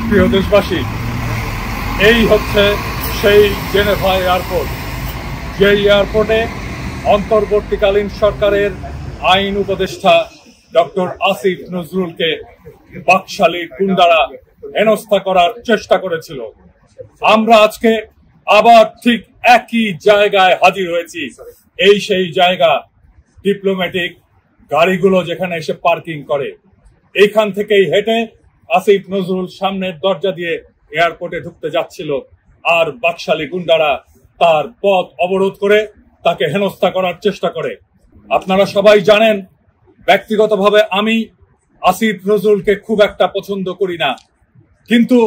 প্রিয় দেশবাসী, এই হচ্ছে সেই জেনেভা এয়ারপোর্ট, যে এয়ারপোর্টে অন্তর্বর্তীকালীন সরকারের আইন উপদেষ্টা ডক্টর আসিফ নজরুলকে বাকশালী গুন্ডারা হেনস্থা করার চেষ্টা করেছিল। আমরা আজকে আবার ঠিক একই জায়গায় হাজির হয়েছি। এই সেই জায়গা, ডিপ্লোম্যাটিক গাড়িগুলো যেখানে এসে পার্কিং করে, এইখান থেকেই হেঁটে আসিফ নজরুল সামনের দরজা দিয়ে এয়ারপোর্টে ঢুকতে যাচ্ছিল, আর বাকশালী গুন্ডারা তার পথ অবরোধ করে তাকে হেনস্থা করার চেষ্টা করে। আপনারা সবাই জানেন, ব্যক্তিগতভাবে আমি আসিফ নজরুলকে খুব একটা পছন্দ করি না, কিন্তু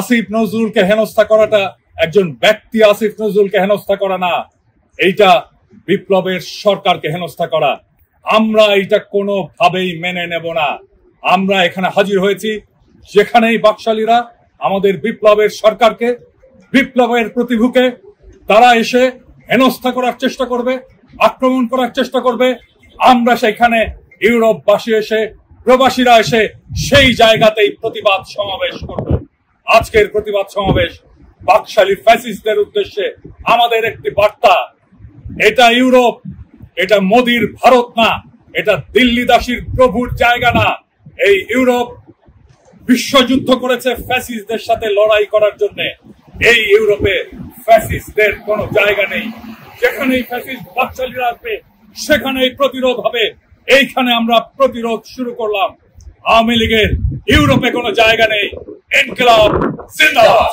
আসিফ নজরুলকে হেনস্থা করাটা একজন ব্যক্তি আসিফ নজরুলকে হেনস্থা করা না, এইটা বিপ্লবের সরকারকে হেনস্থা করা। আমরা এটা কোনোভাবেই মেনে নেব না। আমরা এখানে হাজির হয়েছি যেখানেই বাকশালীরা আমাদের বিপ্লবের সরকারকে, বিপ্লবের প্রতিভূকে তারা এসে হেনস্থা করার চেষ্টা করবে, আক্রমণ করার চেষ্টা করবে, আমরা সেখানে ইউরোপবাসী এসে, প্রবাসীরা এসে সেই জায়গাতেই প্রতিবাদ সমাবেশ করব। আজকের প্রতিবাদ সমাবেশ বাকশালী ফ্যাসিস্টদের উদ্দেশ্যে আমাদের একটি বার্তা। এটা ইউরোপ, এটা মোদির ভারত না, এটা দিল্লি দাসীর প্রভুর জায়গা না। এই ইউরোপ বিশ্বযুদ্ধ করেছে ফ্যাসিস্টদের সাথে লড়াই করার জন্য। এই ইউরোপে ফ্যাসিস্টদের কোনো জায়গা নেই। যেখানেই ফ্যাসিস্ট বাকশালীরা আসবে সেখানেই প্রতিরোধ হবে। এইখানে আমরা প্রতিরোধ শুরু করলাম। আওয়ামী লীগের ইউরোপে কোনো জায়গা নেই। ইনকিলাব জিন্দাবাদ।